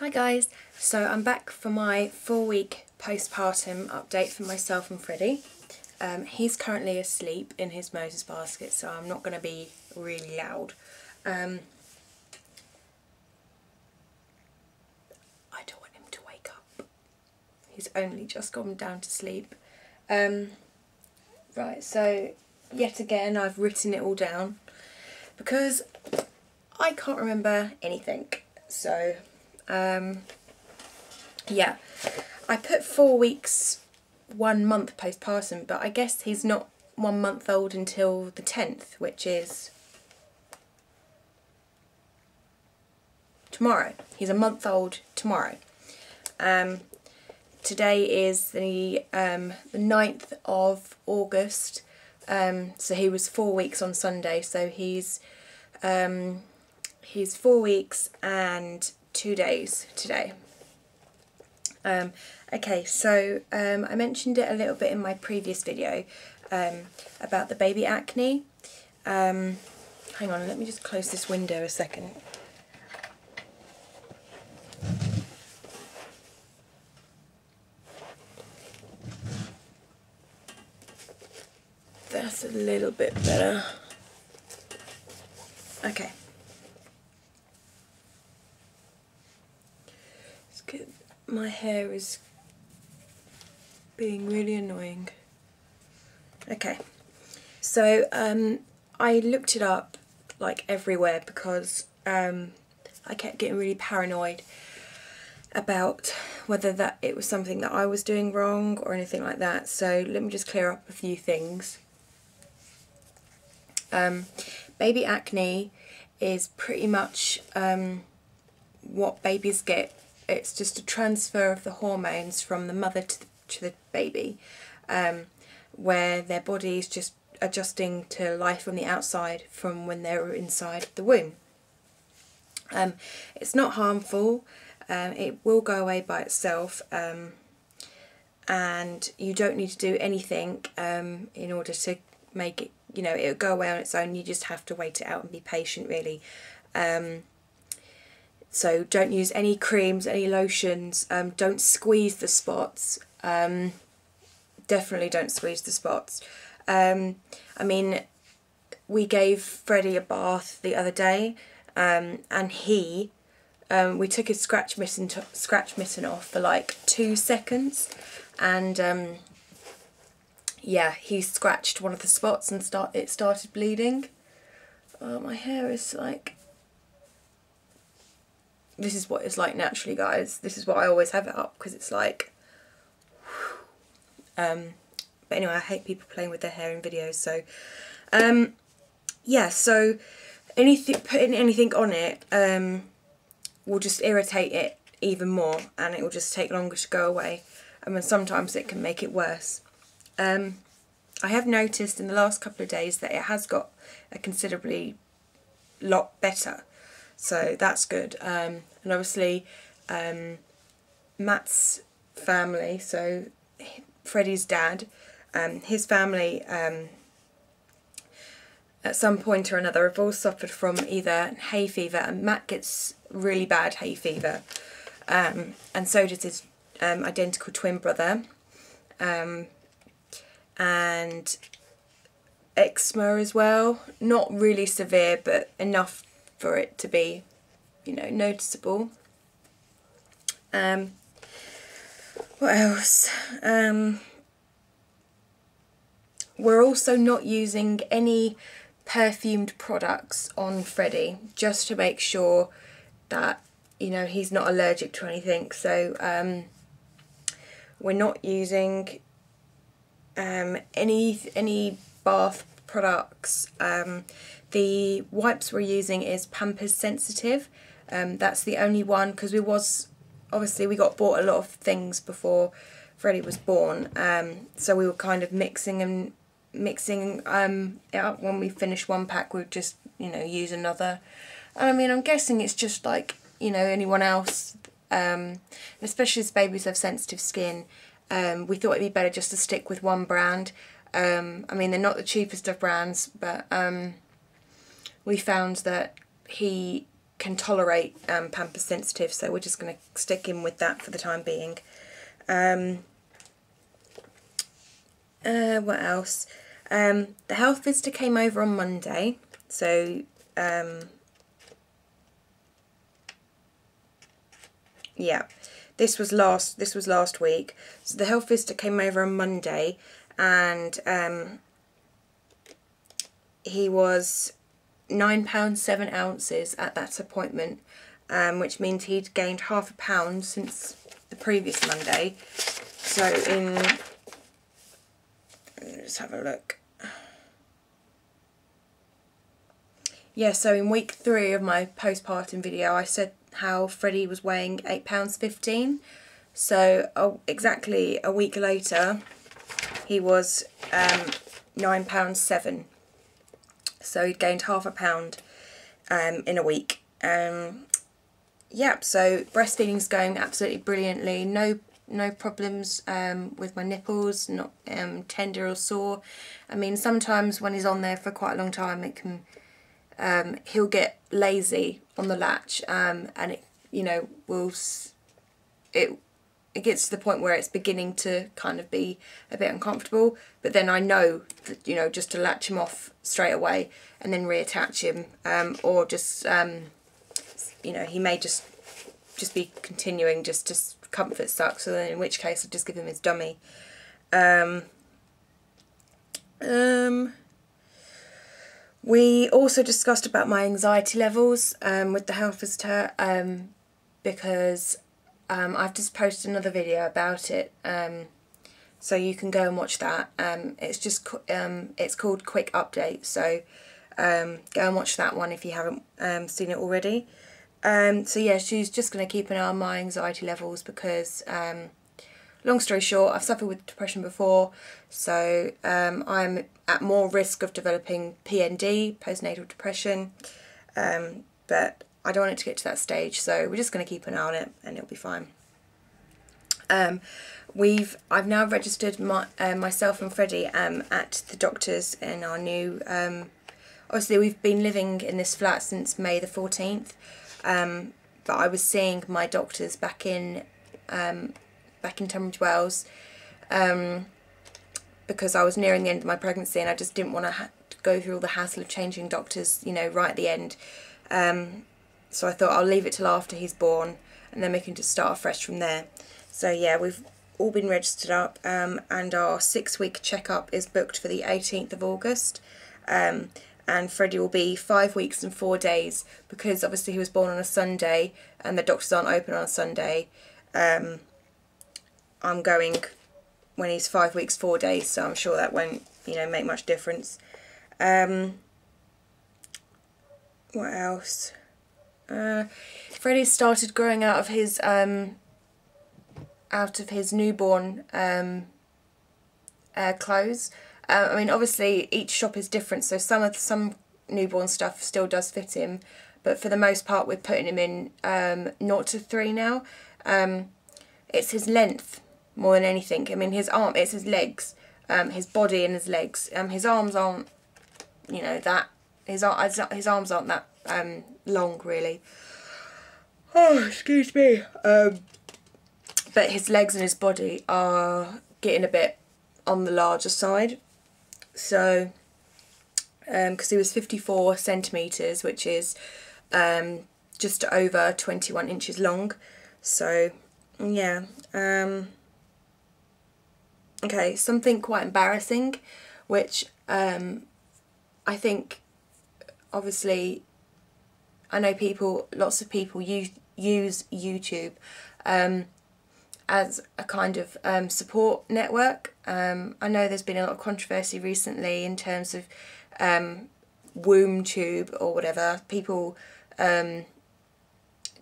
Hi guys, so I'm back for my 4-week postpartum update for myself and Freddy. He's currently asleep in his Moses basket, so I'm not going to be really loud. I don't want him to wake up. He's only just gone down to sleep. Right, so yet again I've written it all down because I can't remember anything. So yeah, I put 4 weeks, 1 month postpartum, but I guess he's not 1 month old until the 10th, which is tomorrow. He's a month old tomorrow. Today is the 9th of August, so he was 4 weeks on Sunday, so he's 4 weeks and 2 days today. Okay, so I mentioned it a little bit in my previous video about the baby acne. Hang on, let me just close this window a second. That's a little bit better. Okay. It's good. My hair is being really annoying. Okay. So I looked it up like everywhere because I kept getting really paranoid about whether that it was something that I was doing wrong or anything like that. So let me just clear up a few things. Baby acne is pretty much what babies get. It's just a transfer of the hormones from the mother to the baby, where their body is just adjusting to life on the outside from when they were inside the womb. It's not harmful. It will go away by itself, and you don't need to do anything in order to make it, you know, it'll go away on its own. You just have to wait it out and be patient, really. So don't use any creams, any lotions, don't squeeze the spots, definitely don't squeeze the spots. I mean, we gave Freddy a bath the other day, and we took his scratch mitten off for like 2 seconds, and yeah, he scratched one of the spots and it started bleeding. Oh, my hair is like... This is what it's like naturally, guys. This is why I always have it up, because it's like... But anyway, I hate people playing with their hair in videos, so... yeah, so putting anything on it will just irritate it even more, and it will just take longer to go away. I mean, sometimes it can make it worse. I have noticed in the last couple of days that it has got a considerably lot better, so that's good. And obviously Matt's family, so Freddy's dad, his family at some point or another have all suffered from either hay fever, and Matt gets really bad hay fever, and so does his identical twin brother, and eczema as well. Not really severe, but enough for it to be, you know, noticeable. What else? We're also not using any perfumed products on Freddy, just to make sure that, you know, he's not allergic to anything. So we're not using any bath products. The wipes we're using is Pampers Sensitive. That's the only one, because obviously we got bought a lot of things before Freddy was born, so we were kind of mixing it up. When we finish one pack, we'd just, you know, use another. I mean, I'm guessing it's just like, you know, anyone else, especially as babies have sensitive skin. We thought it'd be better just to stick with one brand. I mean, they're not the cheapest of brands, but we found that he can tolerate Pampers Sensitive, so we're just going to stick in with that for the time being. What else? The health visitor came over on Monday, so yeah, this was last week. So the health visitor came over on Monday, and he was £9.7 at that appointment, which means he'd gained ½ a pound since the previous Monday. So let's have a look. Yeah, so in week 3 of my postpartum video, I said how Freddy was weighing £8.15. So exactly a week later, he was £9.7. So he'd gained ½ a pound in a week. Yeah, so breastfeeding's going absolutely brilliantly. No problems with my nipples, not tender or sore. I mean, sometimes when he's on there for quite a long time, it can he'll get lazy on the latch, and it, you know, it gets to the point where it's beginning to kind of be a bit uncomfortable, but then I know that, you know, just to latch him off straight away and then reattach him, or just you know, he may just be continuing just to comfort suck, so then in which case I'll just give him his dummy. We also discussed about my anxiety levels with the health visitor, because I've just posted another video about it, so you can go and watch that. It's called Quick Update, so go and watch that one if you haven't seen it already. So yeah, she's just going to keep an eye on my anxiety levels because, long story short, I've suffered with depression before, so I'm at more risk of developing PND, postnatal depression, but I don't want it to get to that stage, so we're just going to keep an eye on it and it'll be fine. I've now registered myself and Freddy at the doctor's in our new, obviously we've been living in this flat since May the 14th, but I was seeing my doctors back in Tunbridge Wells, because I was nearing the end of my pregnancy and I just didn't want to go through all the hassle of changing doctors, you know, right at the end. So I thought I'll leave it till after he's born and then we can just start afresh from there. So yeah, we've all been registered up, and our 6-week checkup is booked for the 18th of August. And Freddie will be 5 weeks and 4 days, because obviously he was born on a Sunday and the doctors aren't open on a Sunday. I'm going when he's 5 weeks 4 days, so I'm sure that won't, you know, make much difference. What else? Freddie started growing out of his newborn clothes. I mean, obviously each shop is different, so some newborn stuff still does fit him, but for the most part we're putting him in 0 to 3 now. It's his length more than anything. I mean, his arm, it's his legs, his body and his legs. His arms aren't, you know, that his arms aren't that long really. Oh, excuse me. But his legs and his body are getting a bit on the larger side. So, because he was 54 centimetres, which is just over 21 inches long. So, yeah. Okay, something quite embarrassing, which I think, obviously, I know lots of people use YouTube as a kind of support network. I know there's been a lot of controversy recently in terms of womb tube or whatever, people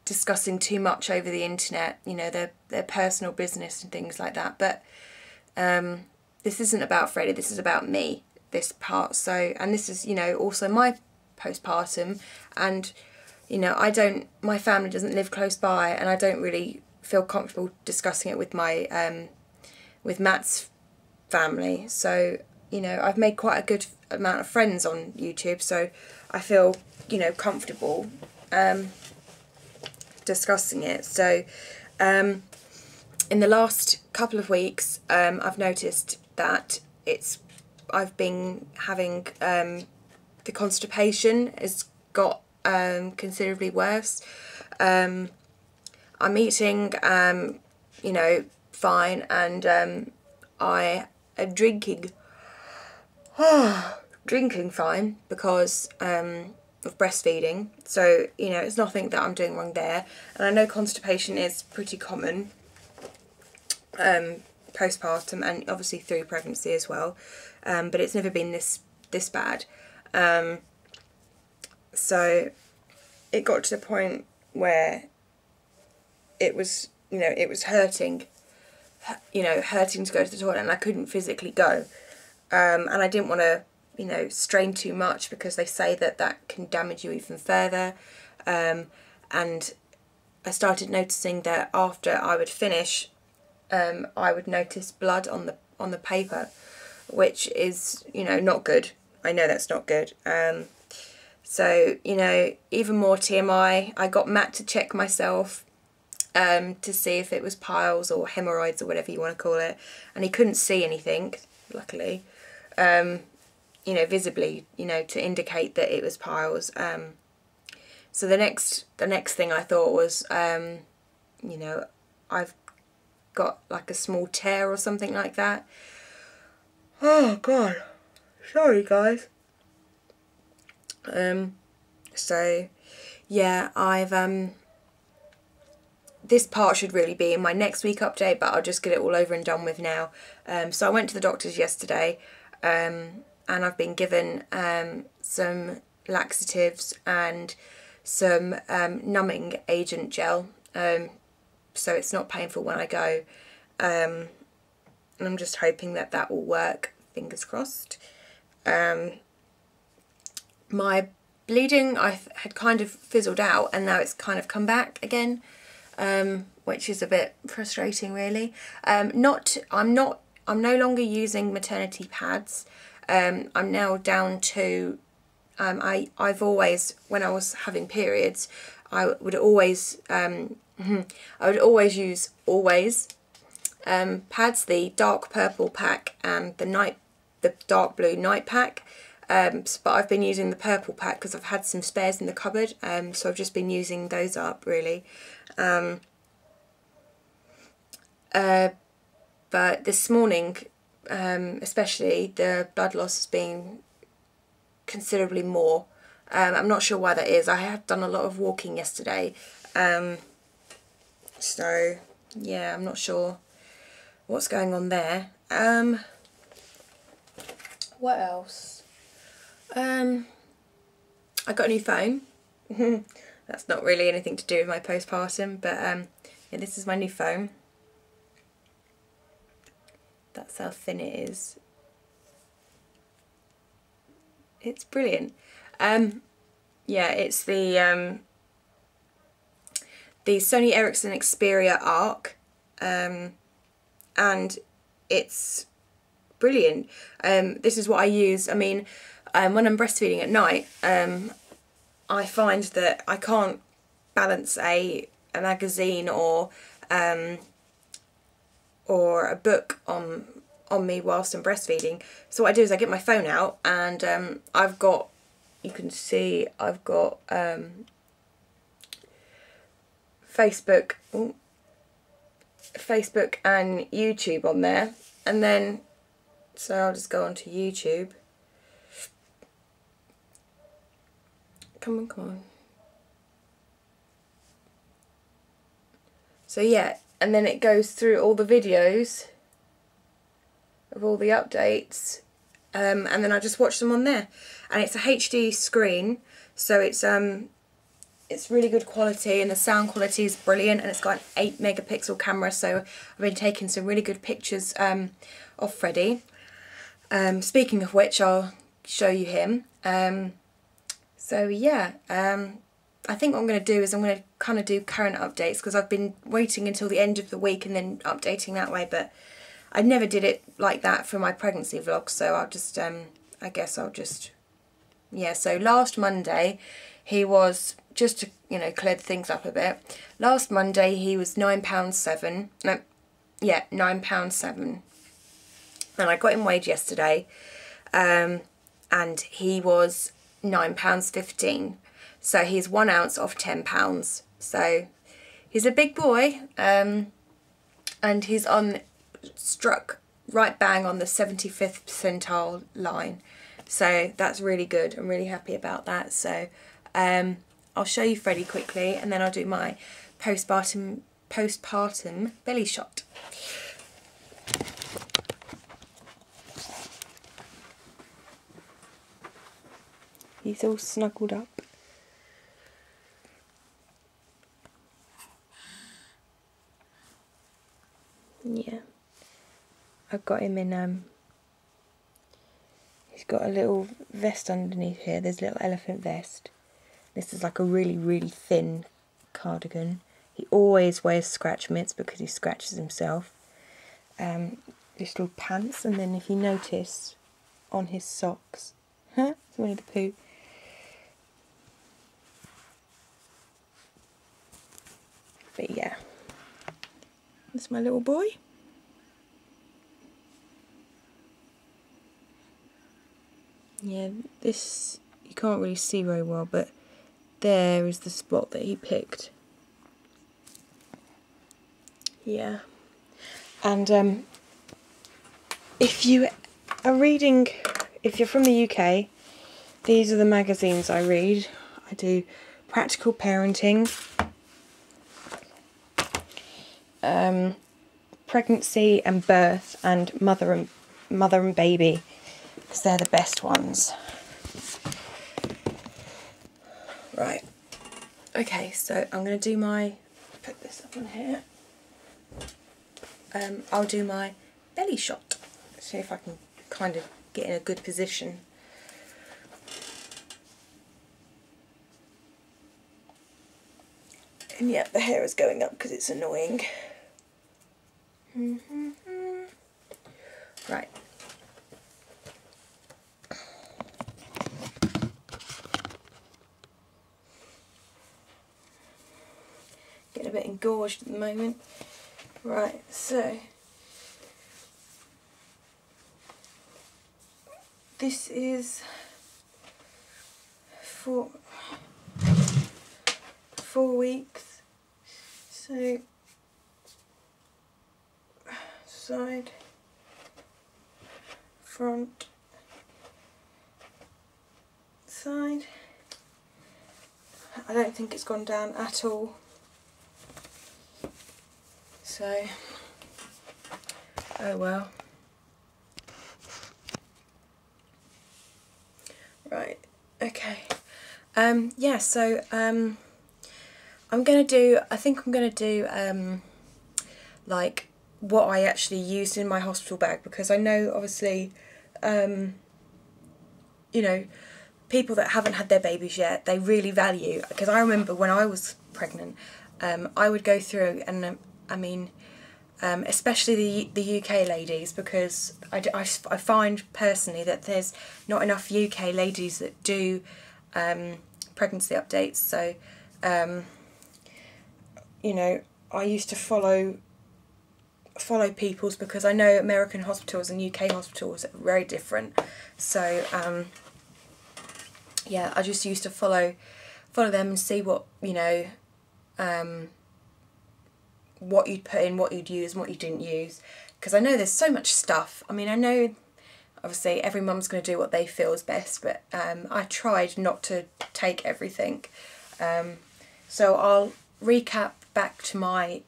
discussing too much over the internet, you know, their personal business and things like that. But this isn't about Freddy, this is about me, this part. So, and this is, you know, also my postpartum, and, you know, my family doesn't live close by, and I don't really feel comfortable discussing it with my with Matt's family. So, you know, I've made quite a good amount of friends on YouTube, so I feel, you know, comfortable. discussing it. So in the last couple of weeks, I've noticed that I've been having the constipation has got considerably worse. I'm eating, you know, fine, and I am drinking fine because of breastfeeding. So, you know, it's nothing that I'm doing wrong there. And I know constipation is pretty common postpartum and obviously through pregnancy as well, but it's never been this bad. So it got to the point where it was, you know, it was hurting to go to the toilet, and I couldn't physically go. And I didn't want to, you know, strain too much because they say that can damage you even further. And I started noticing that after I would finish, I would notice blood on the paper, which is, you know, not good. I know that's not good. So, you know, even more TMI, I got Matt to check myself to see if it was piles or hemorrhoids or whatever you want to call it, and he couldn't see anything, luckily, you know, visibly, you know, to indicate that it was piles. So the next thing I thought was, you know, I've got like a small tear or something like that. Oh God, sorry guys. So yeah, I've this part should really be in my next week update, but I'll just get it all over and done with now. So I went to the doctor's yesterday, and I've been given some laxatives and some numbing agent gel, so it's not painful when I go, and I'm just hoping that will work, fingers crossed. My bleeding had kind of fizzled out, and now it's kind of come back again, which is a bit frustrating really. I'm no longer using maternity pads. I'm now down to, I've always, when I was having periods, I would always use Always pads, the dark purple pack and the dark blue night pack. But I've been using the purple pack because I've had some spares in the cupboard, so I've just been using those up really. But this morning, especially, the blood loss has been considerably more. I'm not sure why that is. I have done a lot of walking yesterday, so yeah, I'm not sure what's going on there. What else? I got a new phone. That's not really anything to do with my postpartum, but yeah, this is my new phone. That's how thin it is. It's brilliant. Yeah, it's the Sony Ericsson Xperia Arc, and it's brilliant. This is what I use. I mean, when I'm breastfeeding at night, I find that I can't balance a magazine or a book on me whilst I'm breastfeeding. So what I do is I get my phone out, and I've got, you can see I've got Facebook and YouTube on there, and then so I'll just go onto YouTube. Come on. So yeah, and then it goes through all the videos of all the updates, and then I just watch them on there. And it's a HD screen, so it's really good quality, and the sound quality is brilliant, and it's got an 8 megapixel camera, so I've been taking some really good pictures of Freddy. Speaking of which, I'll show you him. So yeah, I think what I'm going to do is I'm going to kind of do current updates, because I've been waiting until the end of the week and then updating that way, but I never did it like that for my pregnancy vlog, so I'll just, I guess I'll just, yeah, so last Monday he was, just to, you know, clear things up a bit, last Monday he was £9.07. No, yeah, £9.07. And I got him weighed yesterday, and he was £9.15. So he's 1 ounce off £10. So he's a big boy, and he's struck right bang on the 75th percentile line. So that's really good. I'm really happy about that. So I'll show you Freddy quickly, and then I'll do my postpartum belly shot. He's all snuggled up. Yeah. I've got him in, he's got a little vest underneath here. There's a little elephant vest. This is like a really, really thin cardigan. He always wears scratch mitts because he scratches himself. This little pants, and then if you notice on his socks, it's Winnie the Pooh. But yeah, that's my little boy. Yeah, this you can't really see very well, but there is the spot that he picked. Yeah. And if you are reading, if you're from the UK, these are the magazines I read. I do Practical Parenting, Pregnancy and Birth, and Mother and Baby, because they're the best ones. Right. Okay, so I'm going to do put this up on here. I'll do my belly shot. See if I can kind of get in a good position. And yeah, the hair is going up because it's annoying. Right. Getting a bit engorged at the moment. Right, so this is 4 weeks. So side, front, side. I don't think it's gone down at all. So, oh well. Right, okay. Yeah, so I think I'm gonna do like what I actually used in my hospital bag, because I know obviously you know, people that haven't had their babies yet, they really value, because I remember when I was pregnant, I would go through, and I mean, especially the UK ladies, because I find personally that there's not enough UK ladies that do pregnancy updates. So you know, I used to follow people's, because I know American hospitals and UK hospitals are very different. So yeah, I just used to follow them and see what, you know, what you'd put in, what you'd use and what you didn't use, because I know there's so much stuff. I mean, I know obviously every mum's going to do what they feel is best, but I tried not to take everything. So I'll recap back to my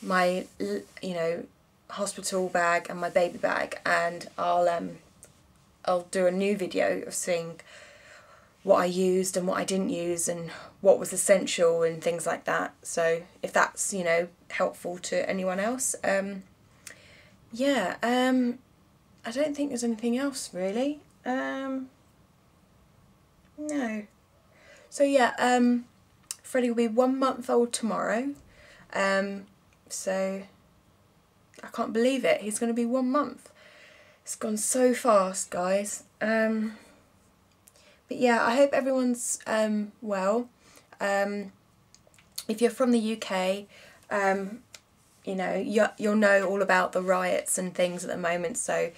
my you know, hospital bag and my baby bag, and I'll do a new video of seeing what I used and what I didn't use and what was essential and things like that. So if that's, you know, helpful to anyone else. Yeah, I don't think there's anything else really. No. So yeah, Freddy will be 1 month old tomorrow. So I can't believe it. He's going to be 1 month. It's gone so fast, guys. But yeah, I hope everyone's well. If you're from the UK, you know, you'll know all about the riots and things at the moment, so,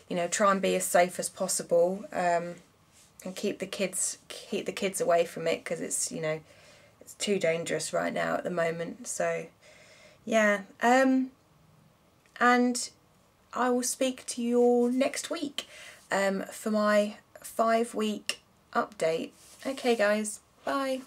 you know, try and be as safe as possible, and keep the kids away from it, because it's, you know, it's too dangerous right now at the moment. So yeah, and I will speak to you all next week for my 5-week update. Okay guys, bye.